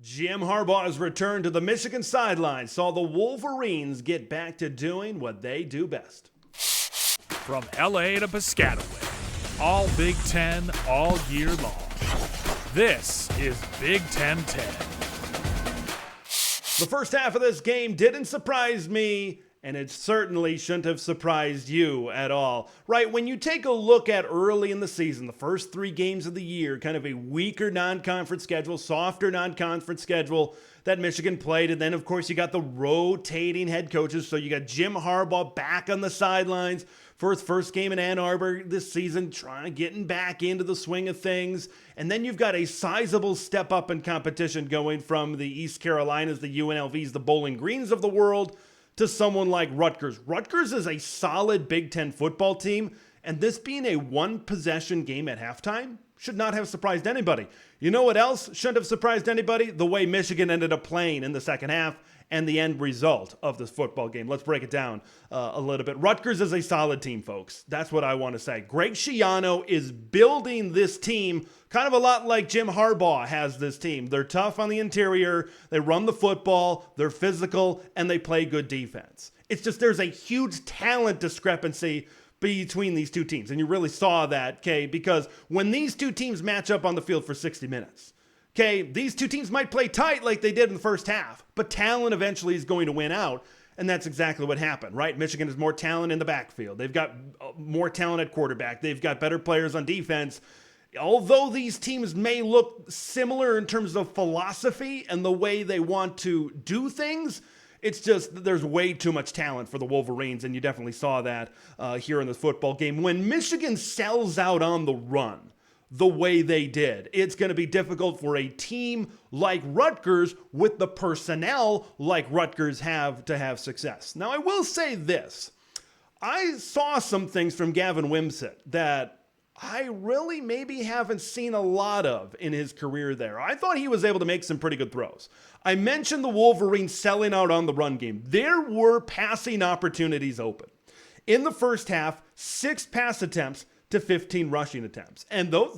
Jim Harbaugh's return to the Michigan sideline saw the Wolverines get back to doing what they do best. From LA to Piscataway, all Big Ten all year long. This is Big Ten 10. The first half of this game didn't surprise me, and it certainly shouldn't have surprised you at all. Right, when you take a look at early in the season, the first 3 games of the year, kind of a weaker non-conference schedule, softer non-conference schedule that Michigan played, and then of course you got the rotating head coaches, so you got Jim Harbaugh back on the sidelines for his first game in Ann Arbor this season, getting back into the swing of things. And then you've got a sizable step up in competition going from the East Carolinas, the UNLVs, the Bowling Greens of the world, to someone like Rutgers. Rutgers is a solid Big Ten football team, and this being a one-possession game at halftime should not have surprised anybody. You know what else shouldn't have surprised anybody? The way Michigan ended up playing in the second half and the end result of this football game. Let's break it down a little bit. Rutgers is a solid team, folks. That's what I want to say. Greg Schiano is building this team kind of a lot like Jim Harbaugh has this team. They're tough on the interior, they run the football, they're physical, and they play good defense. It's just there's a huge talent discrepancy between these two teams, and you really saw that, okay, because when these two teams match up on the field for 60 minutes, okay, these two teams might play tight like they did in the first half, but talent eventually is going to win out, and that's exactly what happened, right? Michigan has more talent in the backfield. They've got more talent at quarterback. They've got better players on defense. Although these teams may look similar in terms of philosophy and the way they want to do things, it's just there's way too much talent for the Wolverines, and you definitely saw that here in this football game. When Michigan sells out on the run the way they did, it's going to be difficult for a team like Rutgers with the personnel like Rutgers have to have success. Now, I will say this. I saw some things from Gavin Wimsatt that I really maybe haven't seen a lot of in his career there. I thought he was able to make some pretty good throws. I mentioned the Wolverines selling out on the run game. There were passing opportunities open. In the first half, 6 pass attempts to 15 rushing attempts. And though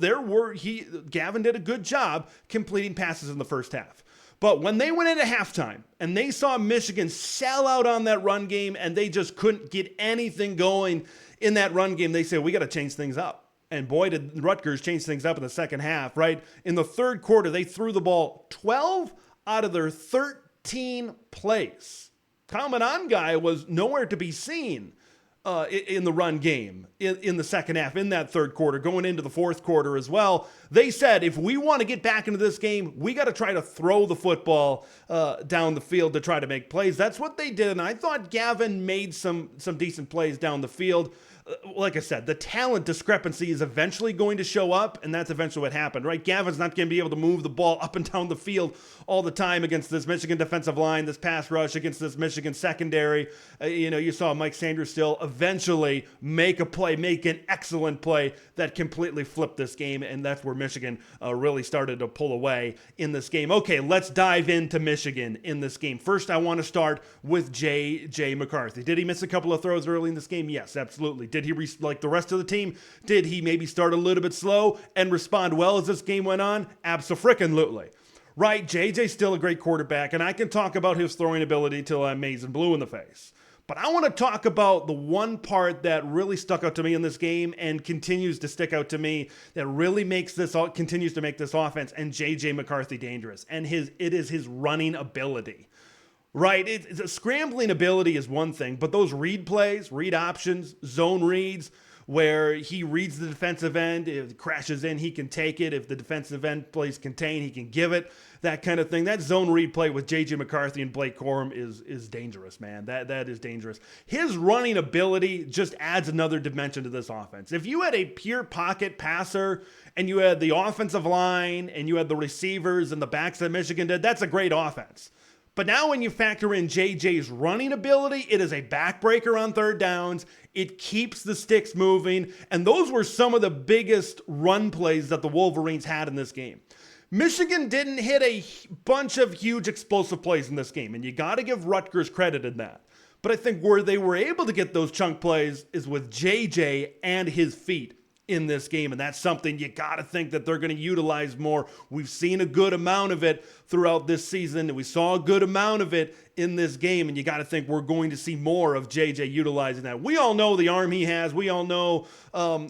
Gavin did a good job completing passes in the first half. But when they went into halftime and they saw Michigan sell out on that run game and they just couldn't get anything going in that run game, they said, we got to change things up. And boy, did Rutgers change things up in the second half, right? In the third quarter, they threw the ball 12 out of their 13 plays. Common on guy was nowhere to be seen in the run game in the second half, in that third quarter, going into the fourth quarter as well. They said, if we want to get back into this game, we got to try to throw the football down the field to try to make plays. That's what they did, and I thought Gavin made some decent plays down the field. Like I said, the talent discrepancy is eventually going to show up, and that's eventually what happened, right? Gavin's not going to be able to move the ball up and down the field all the time against this Michigan defensive line, this pass rush, against this Michigan secondary. You saw Mike Sanders still eventually make a play, make an excellent play that completely flipped this game, and that's where Michigan really started to pull away in this game. Okay, let's dive into Michigan in this game. First, I want to start with J.J. McCarthy. Did he miss a couple of throws early in this game? Yes, absolutely. Did he, like the rest of the team, did he maybe start a little bit slow and respond well as this game went on? Abso-frickin-lutely. Right, JJ's still a great quarterback, and I can talk about his throwing ability till I'm maize and blue in the face. But I want to talk about the one part that really stuck out to me in this game and continues to stick out to me that really continues to make this offense and J.J. McCarthy dangerous, and it is his running ability. Right, scrambling ability is one thing, but those read plays, read options, zone reads, where he reads the defensive end, if it crashes in, he can take it. If the defensive end plays contain, he can give it, that kind of thing. That zone read play with J.J. McCarthy and Blake Corum is dangerous, man. That is dangerous. His running ability just adds another dimension to this offense. If you had a pure pocket passer and you had the offensive line and you had the receivers and the backs that Michigan did, that's a great offense. But now when you factor in JJ's running ability, it is a backbreaker on third downs. It keeps the sticks moving. And those were some of the biggest run plays that the Wolverines had in this game. Michigan didn't hit a bunch of huge explosive plays in this game, and you got to give Rutgers credit in that. But I think where they were able to get those chunk plays is with JJ and his feet. in this game, and that's something you got to think that they're going to utilize more. We've seen a good amount of it throughout this season, and we saw a good amount of it in this game, and you got to think we're going to see more of JJ utilizing that. We all know the arm he has. We all know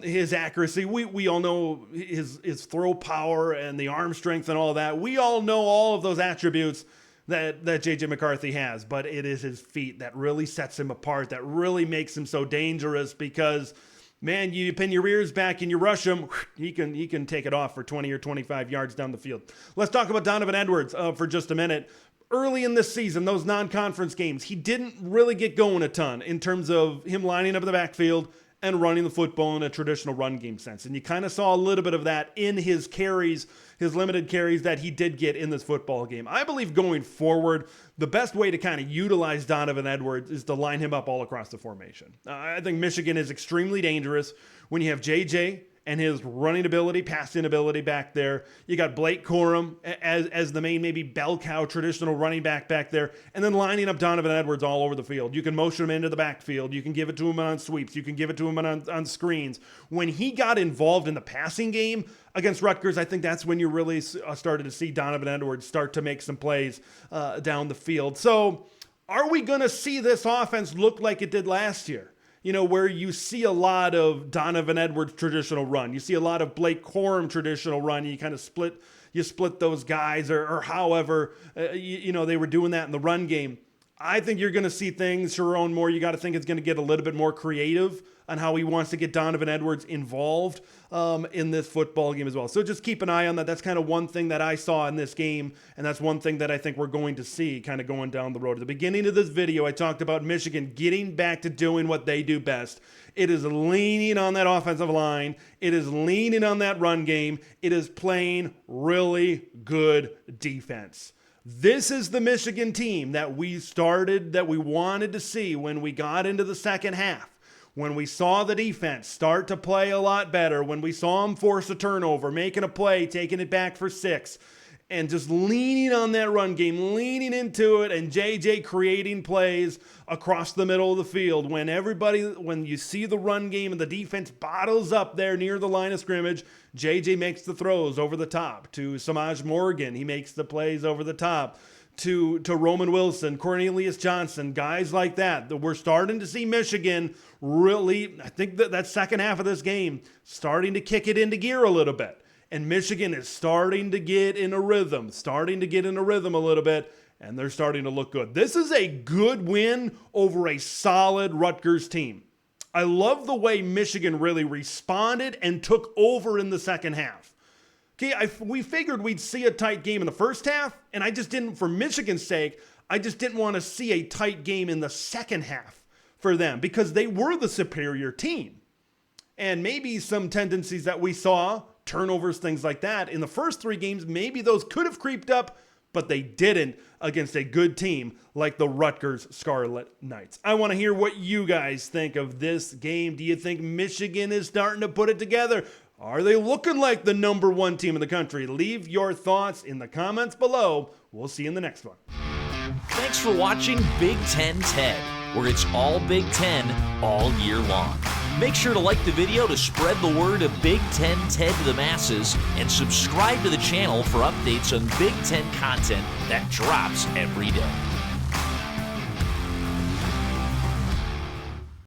his accuracy. We all know his throw power and the arm strength and all that. We all know all of those attributes that JJ McCarthy has, but it is his feet that really sets him apart, that really makes him so dangerous, because man, you pin your ears back and you rush him, he can take it off for 20 or 25 yards down the field. Let's talk about Donovan Edwards for just a minute. Early in this season, those non-conference games, he didn't really get going a ton in terms of him lining up in the backfield and running the football in a traditional run game sense. And you kind of saw a little bit of that in his carries, his limited carries that he did get in this football game. I believe going forward, the best way to kind of utilize Donovan Edwards is to line him up all across the formation. I think Michigan is extremely dangerous when you have JJ and his running ability, passing ability back there. You got Blake Corum as the main maybe bell cow traditional running back there, and then lining up Donovan Edwards all over the field. You can motion him into the backfield. You can give it to him on sweeps. You can give it to him on screens. When he got involved in the passing game against Rutgers, I think that's when you really started to see Donovan Edwards start to make some plays down the field. So are we going to see this offense look like it did last year? You know, where you see a lot of Donovan Edwards traditional run. You see a lot of Blake Corum traditional run. You kind of split those guys or however, they were doing that in the run game. I think you're going to see things, Sharon Moore, you got to think it's going to get a little bit more creative on how he wants to get Donovan Edwards involved in this football game as well. So just keep an eye on that. That's kind of one thing that I saw in this game, and that's one thing that I think we're going to see kind of going down the road. At the beginning of this video, I talked about Michigan getting back to doing what they do best. It is leaning on that offensive line. It is leaning on that run game. It is playing really good defense. This is the Michigan team that we wanted to see when we got into the second half. When we saw the defense start to play a lot better, when we saw them force a turnover, making a play, taking it back for 6, and just leaning on that run game, leaning into it, and JJ creating plays across the middle of the field. When you see the run game and the defense bottles up there near the line of scrimmage, JJ makes the throws over the top to Samaj Morgan. He makes the plays over the top to Roman Wilson, Cornelius Johnson, guys like that. We're starting to see Michigan really, I think that second half of this game, starting to kick it into gear a little bit. And Michigan is starting to get in a rhythm a little bit, and they're starting to look good. This is a good win over a solid Rutgers team. I love the way Michigan really responded and took over in the second half. Okay, we figured we'd see a tight game in the first half, and I just didn't, for Michigan's sake, I just didn't want to see a tight game in the second half for them because they were the superior team. And maybe some tendencies that we saw, turnovers, things like that, in the first 3 games, maybe those could have creeped up, but they didn't against a good team like the Rutgers Scarlet Knights. I want to hear what you guys think of this game. Do you think Michigan is starting to put it together? Are they looking like the number 1 team in the country? Leave your thoughts in the comments below. We'll see you in the next one. Thanks for watching Big Ten Ted, where it's all Big Ten all year long. Make sure to like the video to spread the word of Big Ten Ted to the masses, and subscribe to the channel for updates on Big Ten content that drops every day.